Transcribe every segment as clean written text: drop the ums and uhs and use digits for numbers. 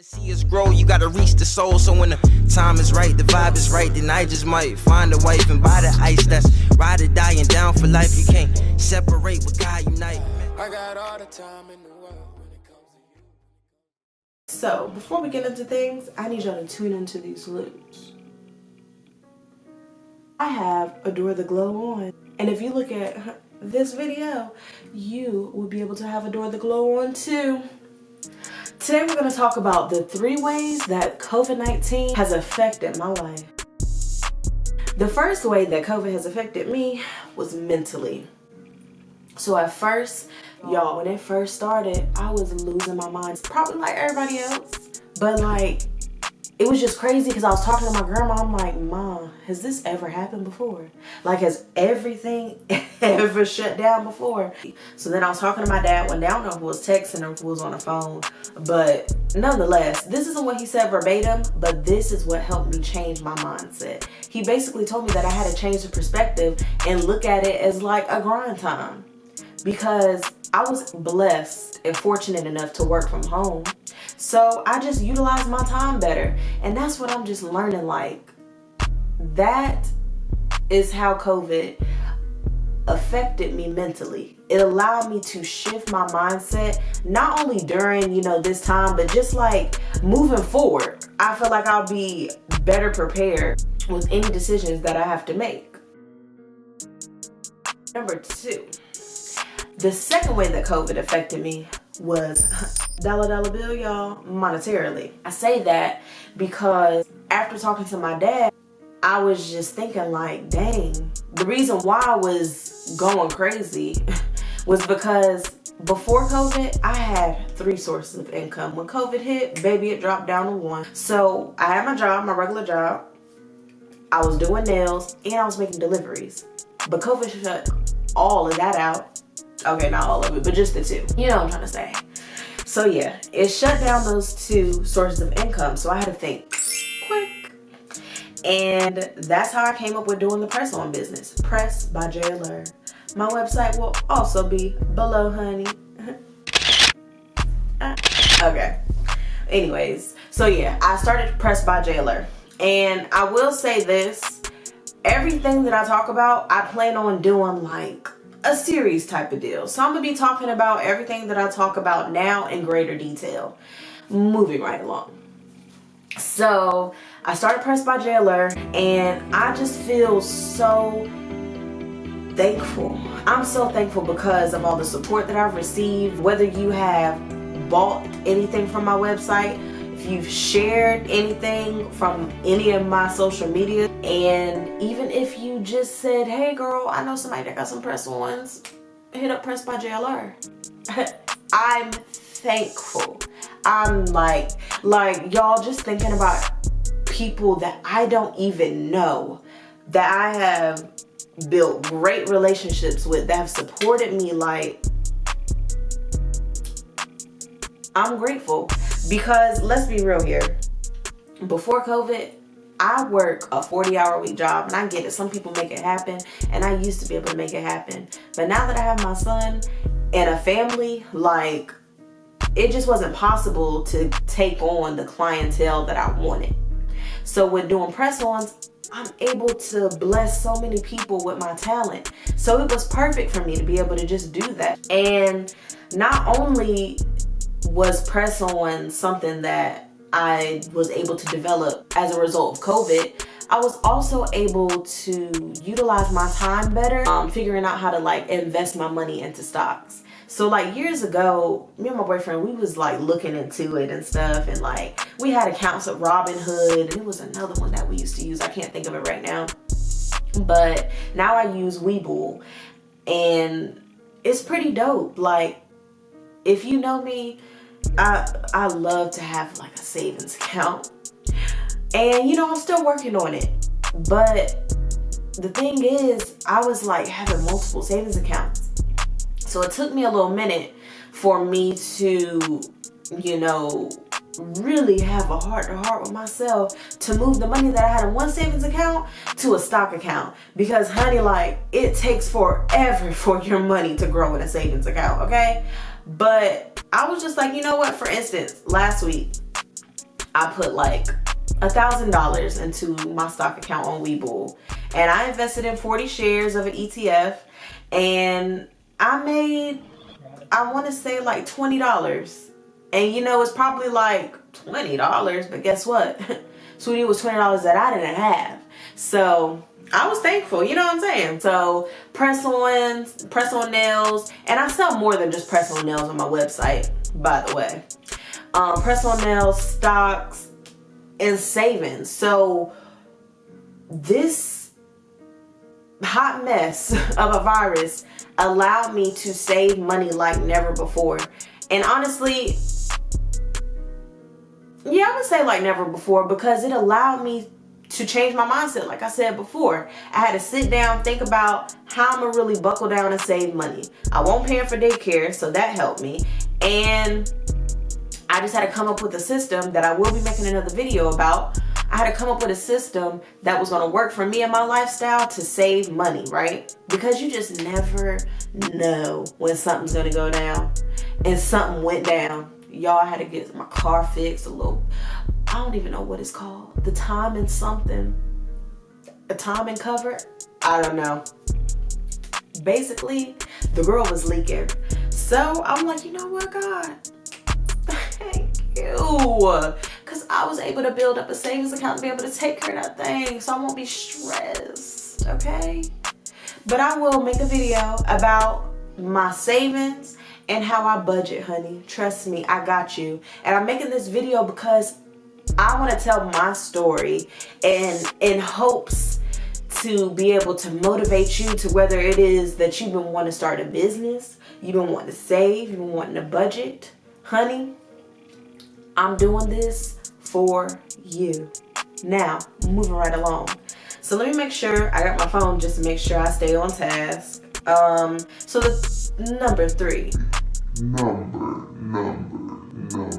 See us grow, you gotta reach the soul. So when the time is right, the vibe is right, then I just might find a wife and buy the ice. That's ride or die and down for life. You can't separate what God unite. I got all the time in the world when it comes to you. So before we get into things, I need y'all to tune into these loops. I have Adore the Glow on, and if you look at this video, you will be able to have Adore the Glow on too. Today we're going to talk about the 3 ways that COVID-19 has affected my life. The first way that COVID has affected me was mentally. So at first, y'all, when it first started, I was losing my mind, probably like everybody else. But like, it was just crazy because I was talking to my grandma. I'm like, Mom, has this ever happened before? Like, has everything ever shut down before? So then I was talking to my dad one day. I don't know who was texting or who was on the phone. But nonetheless, this isn't what he said verbatim, but this is what helped me change my mindset. He basically told me that I had to change the perspective and look at it as like a grind time. Because I was blessed and fortunate enough to work from home. So I just utilized my time better. And that's what I'm just learning. Like, that is how COVID affected me mentally. It allowed me to shift my mindset, not only during, this time, but just like moving forward. I feel like I'll be better prepared with any decisions that I have to make. Number 2. The second way that COVID affected me was dollar bill, y'all, monetarily. I say that because after talking to my dad, I was just thinking like, dang, the reason why I was going crazy was because before COVID, I had 3 sources of income. When COVID hit, baby, it dropped down to 1. So I had my job, my regular job. I was doing nails and I was making deliveries. But COVID shut all of that out. Okay, not all of it, but just the 2. You know what I'm trying to say. So yeah, it shut down those 2 sources of income. So I had to think quick. And that's how I came up with doing the press-on business. Press by Jae Allure. My website will also be below, honey. Okay. Anyways, so yeah, I started Press by Jae Allure. And I will say this, everything that I talk about, I plan on doing like a series type of deal. So I'm gonna be talking about everything that I talk about now in greater detail. Moving right along. So I started Press by Jae Allure and I just feel so thankful. I'm so thankful because of all the support that I've received. Whether you have bought anything from my website, if you've shared anything from any of my social media, and even if you just said, hey girl, I know somebody that got some press-ons, hit up Press by Jae Allure. I'm thankful. I'm like y'all, just thinking about people that I don't even know, that I have built great relationships with, that have supported me. Like, I'm grateful. Because let's be real here, before COVID, I work a 40-hour-week job, and I get it. Some people make it happen, and I used to be able to make it happen. But now that I have my son and a family, like, it just wasn't possible to take on the clientele that I wanted. So with doing press-ons, I'm able to bless so many people with my talent. So it was perfect for me to be able to just do that. And not only was press-on something that I was able to develop as a result of COVID, I was also able to utilize my time better, figuring out how to like invest my money into stocks. So like years ago, me and my boyfriend, we was like looking into it and stuff, and like we had accounts at Robinhood, and it was another one that we used to use. I can't think of it right now. But now I use Webull, and it's pretty dope. Like, if you know me, I love to have like a savings account, and I'm still working on it. But the thing is, I was like having multiple savings accounts, so it took me a little minute for me to really have a heart-to-heart with myself to move the money that I had in one savings account to a stock account. Because honey, like, it takes forever for your money to grow in a savings account, okay? But I was just like, you know what? For instance, last week, I put like $1,000 into my stock account on Webull, and I invested in 40 shares of an ETF, and I made, I want to say like $20. And you know, it's probably like $20, but guess what? Sweetie, it was $20 that I didn't have. So I was thankful, you know what I'm saying? So press-on nails, and I sell more than just press-on nails on my website, by the way. Press-on nails, stocks, and savings. So this hot mess of a virus allowed me to save money like never before. And honestly, yeah, I would say like never before, because it allowed me to change my mindset. Like I said before, I had to sit down, think about how I'm gonna really buckle down and save money. I won't pay for daycare, so that helped me. And I just had to come up with a system that I will be making another video about. I had to come up with a system that was gonna work for me and my lifestyle to save money, right? Because you just never know when something's gonna go down. And something went down. Y'all, I had to get my car fixed, a little, I don't even know what it's called. The timing something. A timing cover? I don't know. Basically, the girl was leaking. So I'm like, you know what, God? Thank you. Because I was able to build up a savings account to be able to take care of that thing, so I won't be stressed, okay? But I will make a video about my savings and how I budget, honey. Trust me, I got you. And I'm making this video because I want to tell my story, and in hopes to be able to motivate you to, whether it is that you've been wanting to start a business, you've been wanting to save, you've been wanting to budget. Honey, I'm doing this for you. Now, moving right along. So let me make sure I got my phone just to make sure I stay on task. So the number 3. Number 3.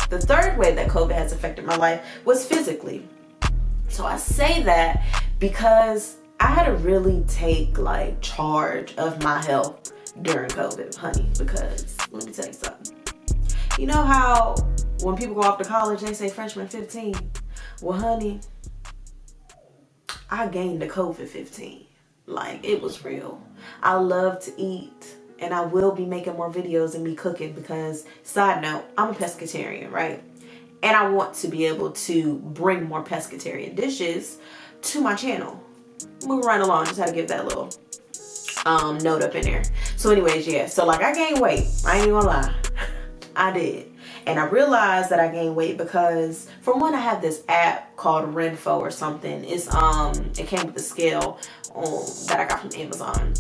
The third way that COVID has affected my life was physically. So I say that because I had to really take like charge of my health during COVID, honey, because let me tell you something. You know how when people go off to college, they say freshman 15? Well, honey, I gained the COVID 15. Like, it was real. I love to eat, and I will be making more videos and me cooking because, side note, I'm a pescatarian, right? And I want to be able to bring more pescatarian dishes to my channel. Moving right along, just had to give that little note up in there. So anyways, yeah, so like I gained weight. I ain't gonna lie. I did. And I realized that I gained weight because, for one, I have this app called Renfo or something. It's it came with a scale that I got from Amazon,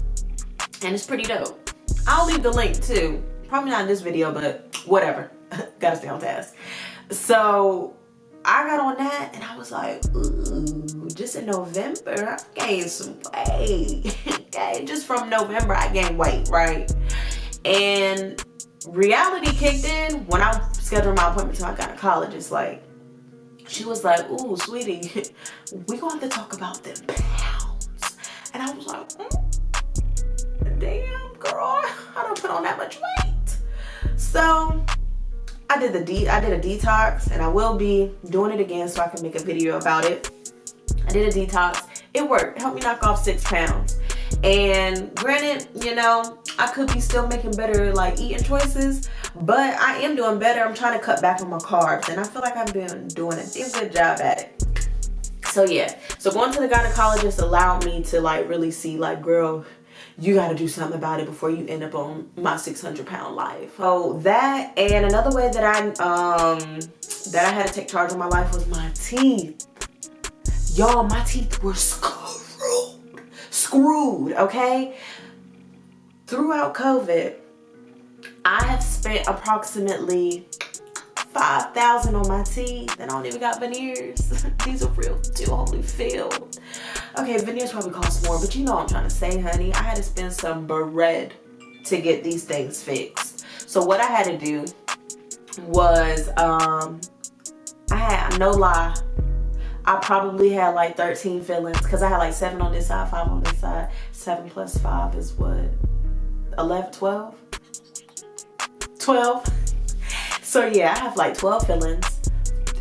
and it's pretty dope. I'll leave the link too. Probably not in this video, but whatever. Gotta stay on task. So I got on that, and I was like, ooh, just in November, I gained some weight. Okay, just from November, I gained weight, right? And reality kicked in when I scheduled my appointment to my gynecologist. Like, she was like, ooh, sweetie, we gonna have to talk about them pounds. And I was like, damn, girl, I don't put on that much weight. So I did a detox, and I will be doing it again so I can make a video about it. I did a detox. It worked. It helped me knock off 6 pounds. And granted, you know, I could be still making better like eating choices, but I am doing better. I'm trying to cut back on my carbs, and I feel like I've been doing a damn good job at it. So yeah, so going to the gynecologist allowed me to like really see like, girl, you got to do something about it before you end up on my 600-pound life. So that, and another way that I had to take charge of my life was my teeth. Y'all, my teeth were screwed, okay? Throughout COVID, I have spent approximately $5,000 on my teeth, and I don't even got veneers. These are real too, holy filled. Okay, veneers probably cost more, but you know what I'm trying to say, honey. I had to spend some bread to get these things fixed. So what I had to do was, no lie, I probably had like 13 fillings, because I had like 7 on this side, 5 on this side. 7 plus 5 is what? 11, 12? 12. So yeah, I have like 12 fillings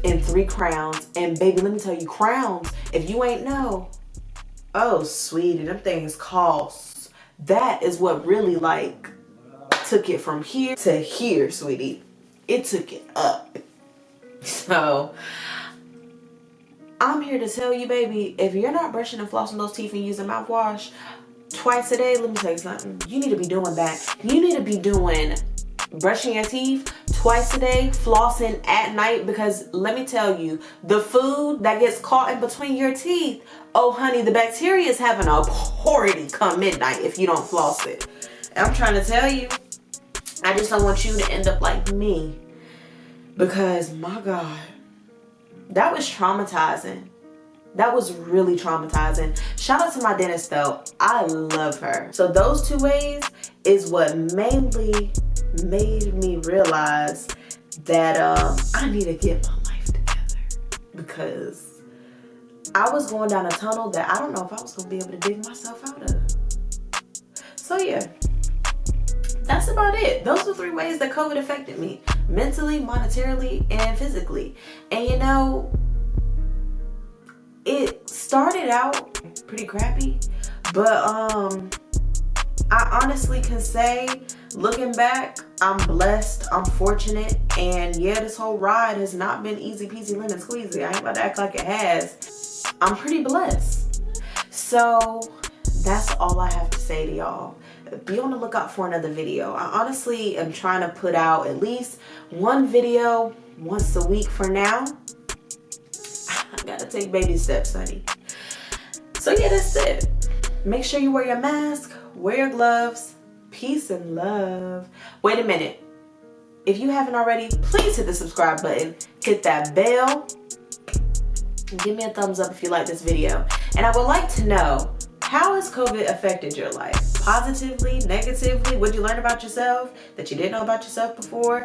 and 3 crowns. And baby, let me tell you, crowns, if you ain't know, oh sweetie, them things cost. That is what really like took it from here to here, sweetie. It took it up. So I'm here to tell you, baby, if you're not brushing and flossing those teeth and using mouthwash twice a day, let me tell you something. You need to be doing that. You need to be doing brushing your teeth twice a day, flossing at night, because let me tell you, the food that gets caught in between your teeth, oh honey, the bacteria is having a party come midnight if you don't floss it. And I'm trying to tell you, I just don't want you to end up like me, because my God, that was traumatizing. That was really traumatizing. Shout out to my dentist though. I love her. So those 2 ways is what mainly made me realize that I need to get my life together, because I was going down a tunnel that I don't know if I was going to be able to dig myself out of. So yeah, that's about it. Those are 3 ways that COVID affected me: mentally, monetarily, and physically. And you know, it started out pretty crappy, but I honestly can say, looking back, I'm blessed, I'm fortunate, and yeah, this whole ride has not been easy peasy lemon squeezy. I ain't about to act like it has. I'm pretty blessed. So that's all I have to say to y'all. Be on the lookout for another video. I honestly am trying to put out at least 1 video once a week for now. I gotta take baby steps, honey. So yeah, that's it. Make sure you wear your mask, wear your gloves. Peace and love. Wait a minute. If you haven't already, please hit the subscribe button. Hit that bell. And give me a thumbs up if you like this video. And I would like to know, how has COVID affected your life? Positively, negatively? What did you learn about yourself that you didn't know about yourself before?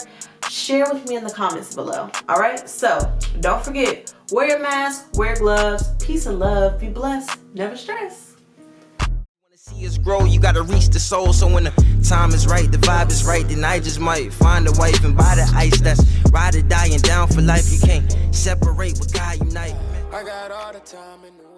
Share with me in the comments below. Alright? So, don't forget, wear your mask, wear gloves. Peace and love. Be blessed. Never stress. See us grow, you gotta reach the soul. So when the time is right, the vibe is right, then I just might find a wife and buy the ice that's ride or die and down for life. You can't separate what God unite. I got all the time in the